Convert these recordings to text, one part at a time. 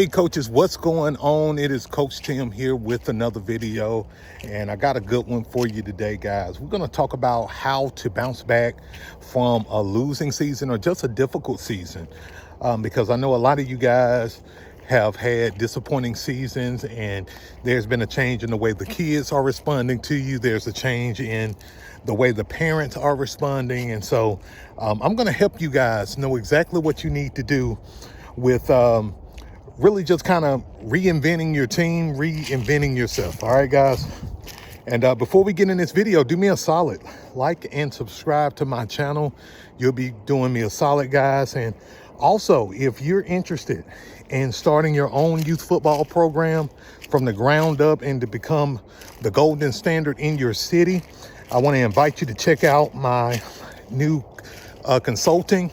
Hey coaches, what's going on? It is Coach Tim here with another video, and I got a good one for you today, guys. We're going to talk about how to bounce back from a losing season or just a difficult season, because I know a lot of you guys have had disappointing seasons, and there's been a change in the way the kids are responding to you. There's a change in the way the parents are responding, and so I'm going to help you guys know exactly what you need to do with really just kind of reinventing your team, reinventing yourself. All right, guys. And before we get in this video, do me a solid, like and subscribe to my channel. You'll be doing me a solid, guys. And also, if you're interested in starting your own youth football program from the ground up and to become the golden standard in your city, I want to invite you to check out my new consulting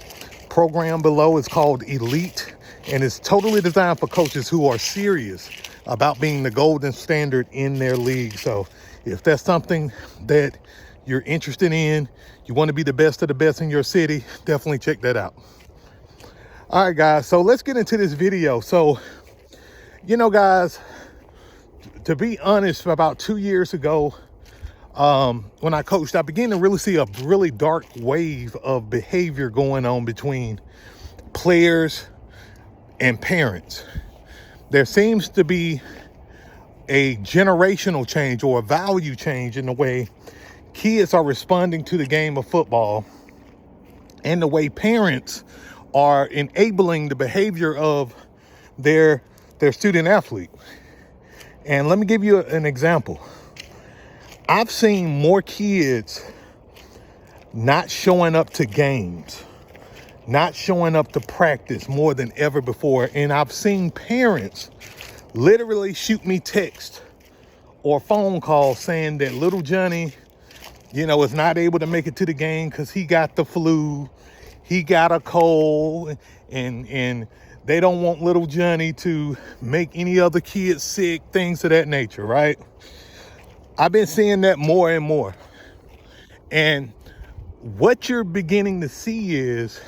program below. It's called Elite. And it's totally designed for coaches who are serious about being the golden standard in their league. So if that's something that you're interested in, you want to be the best of the best in your city, definitely check that out. All right, guys, so let's get into this video. So, you know, guys, to be honest, about 2 years ago, when I coached, I began to really see a really dark wave of behavior going on between players and parents. There seems to be a generational change or a value change in the way kids are responding to the game of football and the way parents are enabling the behavior of their student athlete. And let me give you an example. I've seen more kids not showing up to games, not showing up to practice more than ever before. And I've seen parents literally shoot me text or phone calls saying that little Johnny, you know, is not able to make it to the game because he got the flu, he got a cold, and they don't want little Johnny to make any other kids sick, things of that nature, right? I've been seeing that more and more. And what you're beginning to see is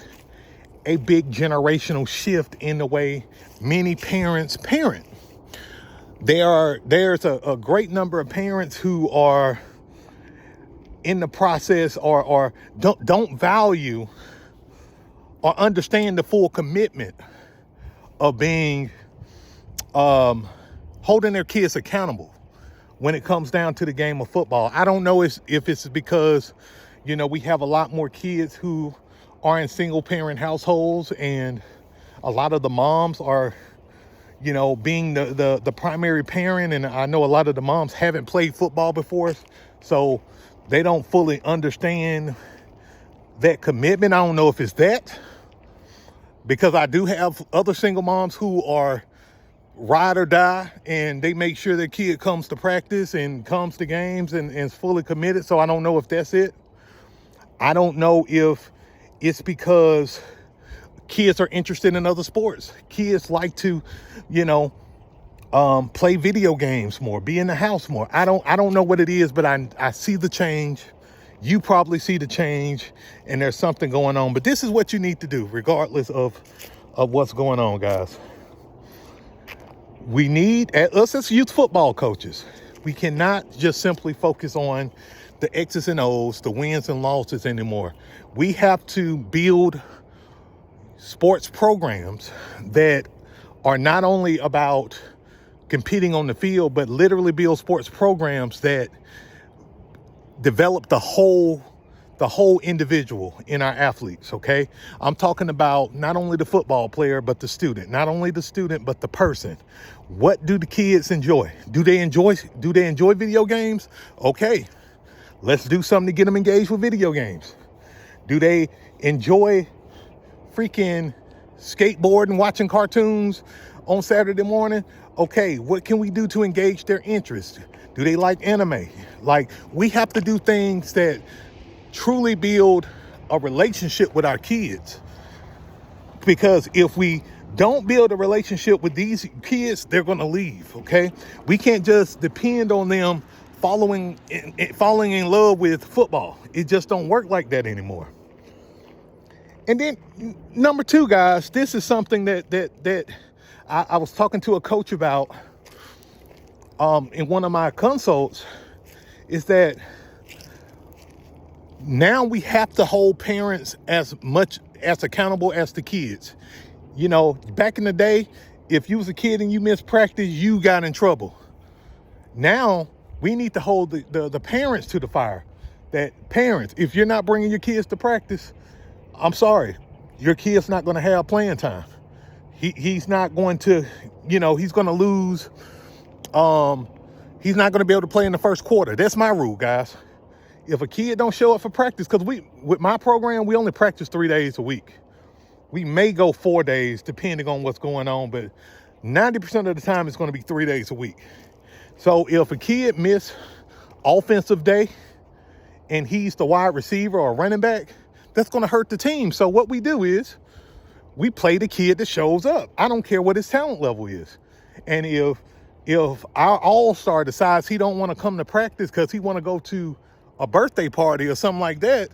a big generational shift in the way many parents parent. There's a great number of parents who are in the process or don't value or understand the full commitment of being holding their kids accountable when it comes down to the game of football. I don't know if it's because, you know, we have a lot more kids who are in single parent households, and a lot of the moms are, you know, being the primary parent. And I know a lot of the moms haven't played football before, so they don't fully understand that commitment. I don't know if it's that, because I do have other single moms who are ride or die, and they make sure their kid comes to practice and comes to games and is fully committed. So I don't know if that's it. I don't know if it's because kids are interested in other sports. Kids like to, you know, play video games more, be in the house more. I don't know what it is, but I see the change. You probably see the change, and there's something going on. But this is what you need to do, regardless of what's going on, guys. We need, us as youth football coaches, we cannot just simply focus on the X's and O's, the wins and losses anymore. We have to build sports programs that are not only about competing on the field, but literally build sports programs that develop the whole individual in our athletes, okay? I'm talking about not only the football player, but the student. Not only the student, but the person. What do the kids enjoy? Do they enjoy video games? Okay, let's do something to get them engaged with video games. Do they enjoy freaking skateboarding, watching cartoons on Saturday morning? Okay, what can we do to engage their interest? Do they like anime? Like, we have to do things that truly build a relationship with our kids. Because if we don't build a relationship with these kids, they're going to leave, okay? We can't just depend on them falling in love with football. It just don't work like that anymore. And then number two, guys, this is something that I was talking to a coach about in one of my consults, is that now we have to hold parents as much as accountable as the kids. You know, back in the day, if you was a kid and you missed practice, you got in trouble. Now we need to hold the parents to the fire. That parents, if you're not bringing your kids to practice, I'm sorry, your kid's not going to have playing time. He's not going to, you know, he's going to lose. He's not going to be able to play in the first quarter. That's my rule, guys. If a kid don't show up for practice, because with my program, we only practice 3 days a week. We may go 4 days depending on what's going on, but 90% of the time it's going to be 3 days a week. So if a kid miss offensive day and he's the wide receiver or running back, that's going to hurt the team. So what we do is we play the kid that shows up. I don't care what his talent level is. And if our all-star decides he don't want to come to practice because he want to go to a birthday party or something like that,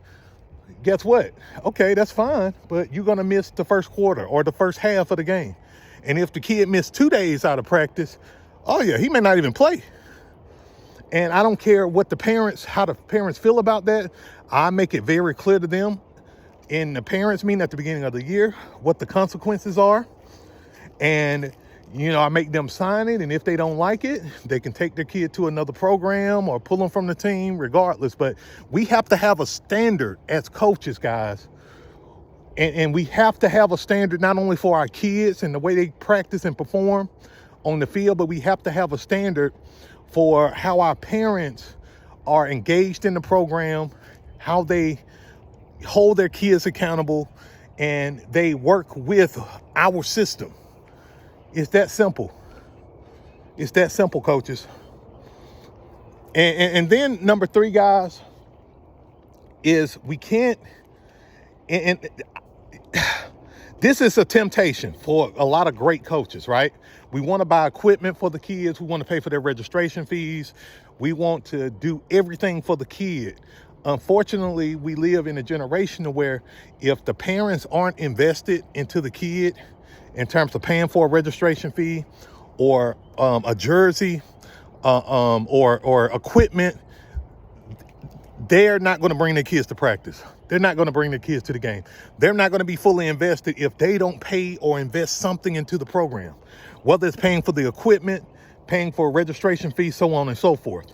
guess what? Okay, that's fine, but you're going to miss the first quarter or the first half of the game. And if the kid missed 2 days out of practice, oh yeah, he may not even play. And I don't care what how the parents feel about that. I make it very clear to them in the parents meeting at the beginning of the year what the consequences are. And you know, I make them sign it, and if they don't like it, they can take their kid to another program or pull them from the team regardless. But we have to have a standard as coaches, guys. And we have to have a standard not only for our kids and the way they practice and perform on the field, but we have to have a standard for how our parents are engaged in the program, how they hold their kids accountable, and they work with our system. It's that simple. It's that simple, coaches. And then number 3, guys, is we can't, and this is a temptation for a lot of great coaches, right? We want to buy equipment for the kids. We want to pay for their registration fees. We want to do everything for the kid. Unfortunately, we live in a generation where if the parents aren't invested into the kid in terms of paying for a registration fee or a jersey or equipment, they're not going to bring their kids to practice. They're not going to bring their kids to the game. They're not going to be fully invested if they don't pay or invest something into the program, whether it's paying for the equipment, paying for a registration fee, so on and so forth.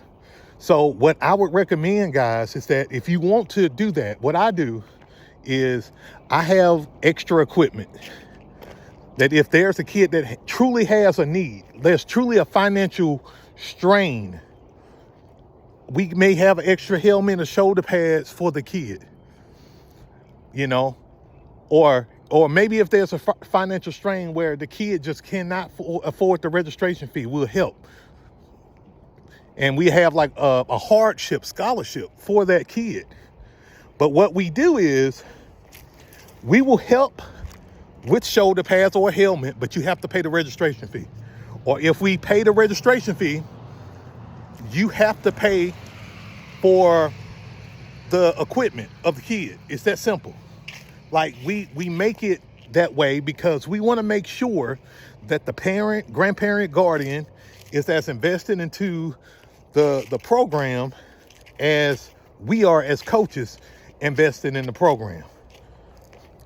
So what I would recommend, guys, is that if you want to do that, what I do is I have extra equipment. That if there's a kid that truly has a need, there's truly a financial strain, we may have an extra helmet or shoulder pads for the kid, you know, or maybe if there's a financial strain where the kid just cannot afford the registration fee, we'll help. And we have like a hardship scholarship for that kid. But what we do is we will help with shoulder pads or a helmet, but you have to pay the registration fee. Or if we pay the registration fee, you have to pay for the equipment of the kid. It's that simple. Like we make it that way because we want to make sure that the parent, grandparent, guardian is as invested into the program as we are as coaches invested in the program.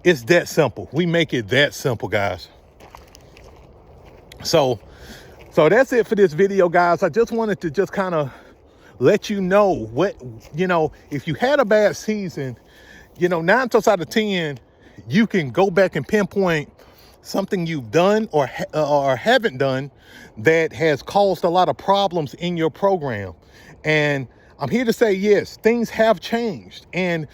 It's that simple. We make it that simple, guys. So that's it for this video, guys. I just wanted to just kind of let you know what, you know, if you had a bad season, you know, 9 times out of 10, you can go back and pinpoint something you've done or haven't done that has caused a lot of problems in your program. And I'm here to say, yes, things have changed. And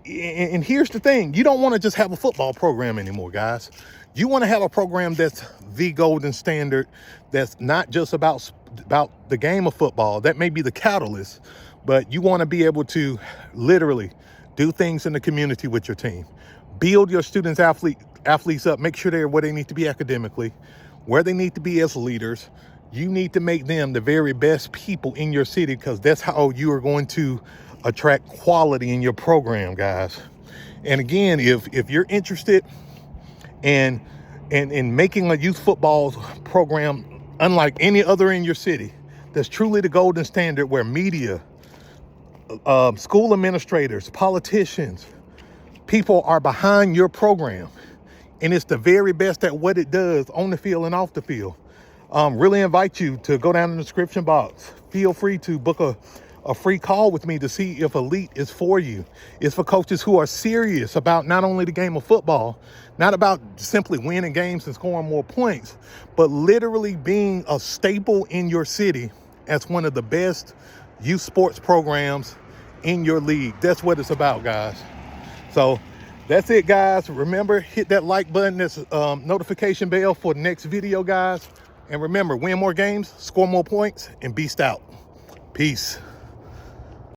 and here's the thing, you don't want to just have a football program anymore, guys. You want to have a program that's the golden standard, that's not just about the game of football. That may be the catalyst, but you want to be able to literally do things in the community with your team. Build your students, athletes up, make sure they're where they need to be academically, where they need to be as leaders. You need to make them the very best people in your city, because that's how you are going to attract quality in your program, guys. And again, if you're interested in and making a youth football program unlike any other in your city. That's truly the golden standard, where media, school administrators, politicians, people are behind your program. And it's the very best at what it does on the field and off the field. Really invite you to go down in the description box. Feel free to book a free call with me to see if Elite is for you. It's for coaches who are serious about not only the game of football, not about simply winning games and scoring more points, but literally being a staple in your city as one of the best youth sports programs in your league. That's what it's about, guys. So that's it, guys. Remember, hit that like button, that's notification bell for the next video, guys. And remember, win more games, score more points, and beast out. Peace.